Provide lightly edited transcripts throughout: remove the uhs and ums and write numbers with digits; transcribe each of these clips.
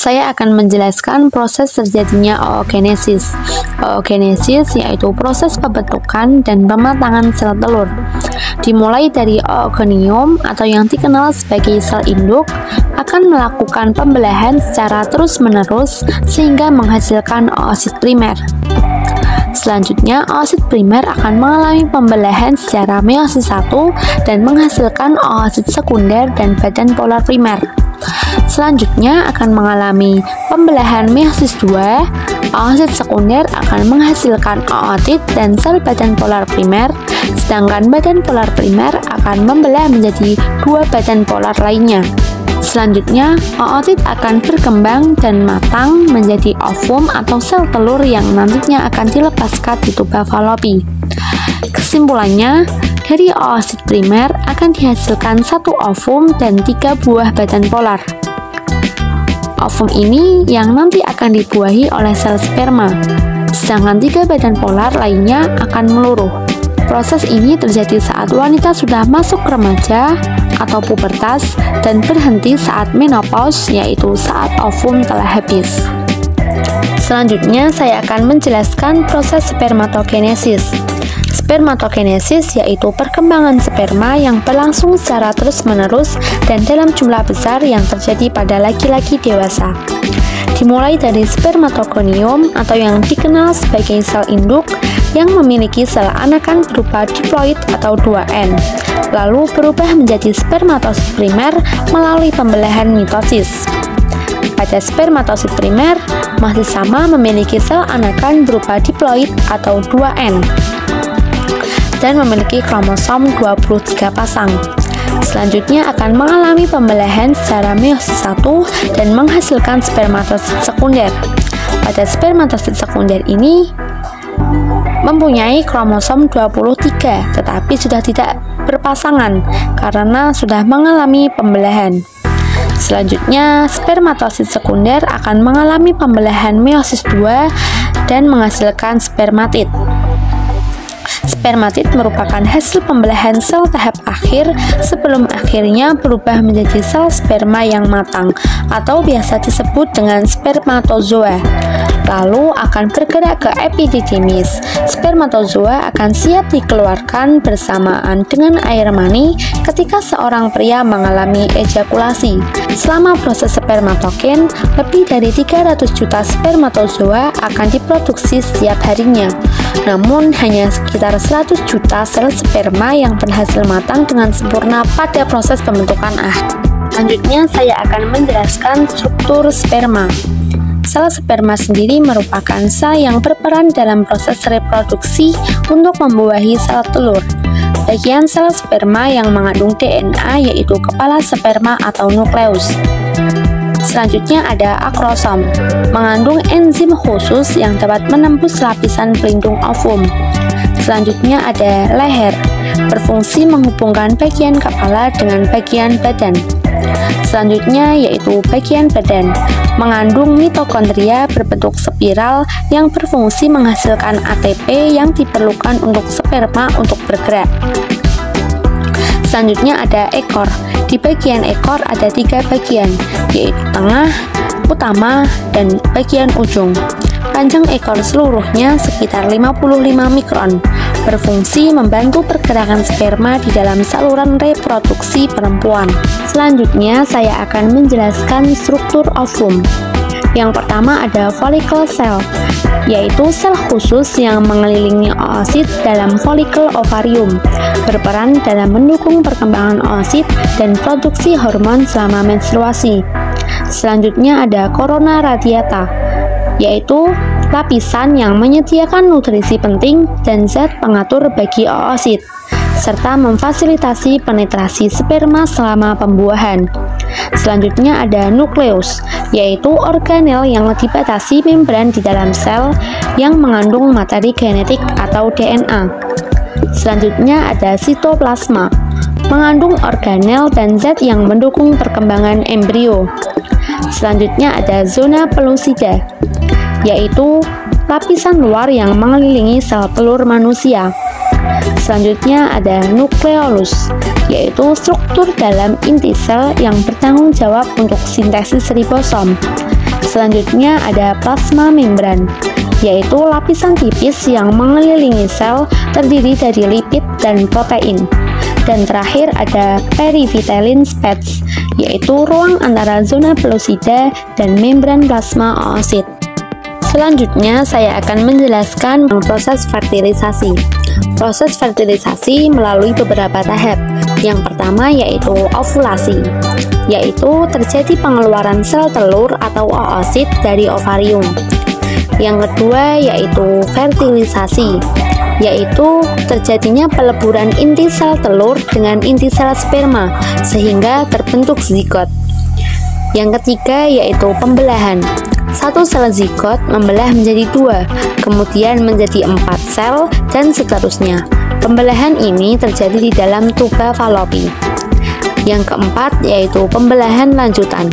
saya akan menjelaskan proses terjadinya oogenesis. Oogenesis yaitu proses pembentukan dan pematangan sel telur. Dimulai dari oogonium atau yang dikenal sebagai sel induk akan melakukan pembelahan secara terus-menerus sehingga menghasilkan oosit primer. Selanjutnya, oosit primer akan mengalami pembelahan secara meiosis 1 dan menghasilkan oosit sekunder dan badan polar primer. Selanjutnya akan mengalami pembelahan meiosis 2, oosit sekunder akan menghasilkan ootit dan sel badan polar primer, sedangkan badan polar primer akan membelah menjadi 2 badan polar lainnya. Selanjutnya, ootit akan berkembang dan matang menjadi ovum atau sel telur yang nantinya akan dilepaskan di tuba Fallopi. Kesimpulannya, dari oosit primer akan dihasilkan 1 ovum dan 3 buah badan polar. Ovum ini yang nanti akan dibuahi oleh sel sperma, sedangkan 3 badan polar lainnya akan meluruh. Proses ini terjadi saat wanita sudah masuk remaja atau pubertas dan berhenti saat menopause, yaitu saat ovum telah habis. Selanjutnya, saya akan menjelaskan proses spermatogenesis. Spermatogenesis yaitu perkembangan sperma yang berlangsung secara terus-menerus dan dalam jumlah besar yang terjadi pada laki-laki dewasa. Dimulai dari spermatogonium atau yang dikenal sebagai sel induk yang memiliki sel anakan berupa diploid atau 2N, lalu berubah menjadi spermatosit primer melalui pembelahan mitosis. Pada spermatosit primer masih sama memiliki sel anakan berupa diploid atau 2N dan memiliki kromosom 23 pasang. Selanjutnya akan mengalami pembelahan secara meiosis 1 dan menghasilkan spermatosit sekunder. Pada spermatosit sekunder ini mempunyai kromosom 23 tetapi sudah tidak berpasangan karena sudah mengalami pembelahan. Selanjutnya, spermatosit sekunder akan mengalami pembelahan meiosis 2 dan menghasilkan spermatid. Spermatid merupakan hasil pembelahan sel tahap akhir sebelum akhirnya berubah menjadi sel sperma yang matang atau biasa disebut dengan spermatozoa. Lalu akan bergerak ke epididymis. Spermatozoa akan siap dikeluarkan bersamaan dengan air mani ketika seorang pria mengalami ejakulasi. Selama proses spermatogen, lebih dari 300 juta spermatozoa akan diproduksi setiap harinya. Namun, hanya sekitar 100 juta sel sperma yang berhasil matang dengan sempurna pada proses pembentukan akhir. Selanjutnya, saya akan menjelaskan struktur sperma. Sel sperma sendiri merupakan sel yang berperan dalam proses reproduksi untuk membuahi sel telur. Bagian sel sperma yang mengandung DNA yaitu kepala sperma atau nukleus. Selanjutnya ada akrosom, mengandung enzim khusus yang dapat menembus lapisan pelindung ovum. Selanjutnya ada leher, berfungsi menghubungkan bagian kepala dengan bagian badan. Selanjutnya yaitu bagian badan, mengandung mitokondria berbentuk spiral yang berfungsi menghasilkan ATP yang diperlukan untuk sperma untuk bergerak. Selanjutnya ada ekor. Di bagian ekor ada 3 bagian, yaitu tengah, utama, dan bagian ujung. Panjang ekor seluruhnya sekitar 55 mikron, berfungsi membantu pergerakan sperma di dalam saluran reproduksi perempuan. Selanjutnya, saya akan menjelaskan struktur ovum. Yang pertama ada follicle cell, yaitu sel khusus yang mengelilingi oosit dalam folikel ovarium, berperan dalam mendukung perkembangan oosit dan produksi hormon selama menstruasi. Selanjutnya ada corona radiata, yaitu lapisan yang menyediakan nutrisi penting dan zat pengatur bagi oosit, serta memfasilitasi penetrasi sperma selama pembuahan. Selanjutnya ada nukleus, yaitu organel yang dibatasi membran di dalam sel yang mengandung materi genetik atau DNA. Selanjutnya ada sitoplasma, mengandung organel dan zat yang mendukung perkembangan embrio. Selanjutnya ada zona pellucida, yaitu lapisan luar yang mengelilingi sel telur manusia. Selanjutnya ada nukleolus, yaitu struktur dalam inti sel yang bertanggung jawab untuk sintesis ribosom. Selanjutnya ada plasma membran, yaitu lapisan tipis yang mengelilingi sel terdiri dari lipid dan protein. Dan terakhir ada perivitellin space, yaitu ruang antara zona pelosida dan membran plasma oosit. Selanjutnya saya akan menjelaskan proses fertilisasi. Proses fertilisasi melalui beberapa tahap. Yang pertama yaitu ovulasi, yaitu terjadi pengeluaran sel telur atau oosit dari ovarium. Yang kedua yaitu fertilisasi, yaitu terjadinya peleburan inti sel telur dengan inti sel sperma sehingga terbentuk zigot. Yang ketiga yaitu pembelahan. Satu sel zigot membelah menjadi 2, kemudian menjadi 4 sel, dan seterusnya. Pembelahan ini terjadi di dalam tuba Fallopi. Yang keempat yaitu pembelahan lanjutan.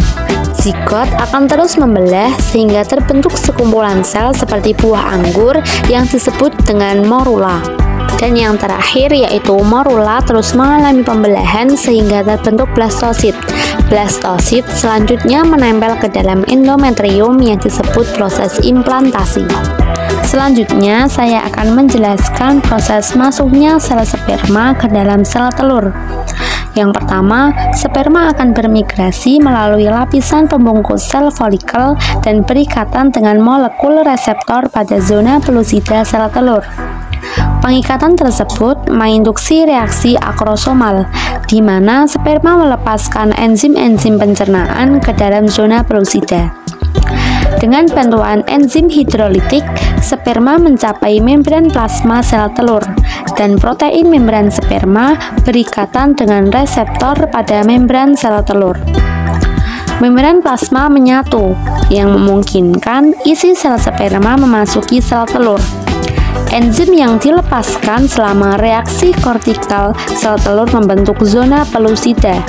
Zigot akan terus membelah sehingga terbentuk sekumpulan sel seperti buah anggur yang disebut dengan morula. Dan yang terakhir yaitu morula terus mengalami pembelahan sehingga terbentuk blastosit. Blastosit selanjutnya menempel ke dalam endometrium yang disebut proses implantasi. Selanjutnya saya akan menjelaskan proses masuknya sel sperma ke dalam sel telur. Yang pertama, sperma akan bermigrasi melalui lapisan pembungkus sel folikel dan berikatan dengan molekul reseptor pada zona pelosida sel telur. Pengikatan tersebut menginduksi reaksi akrosomal, di mana sperma melepaskan enzim-enzim pencernaan ke dalam zona pelosida. Dengan bantuan enzim hidrolitik, sperma mencapai membran plasma sel telur, dan protein membran sperma berikatan dengan reseptor pada membran sel telur. Membran plasma menyatu, yang memungkinkan isi sel sperma memasuki sel telur. Enzim yang dilepaskan selama reaksi kortikal sel telur membentuk zona pelosida,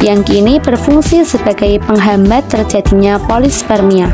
yang kini berfungsi sebagai penghambat terjadinya polispermia.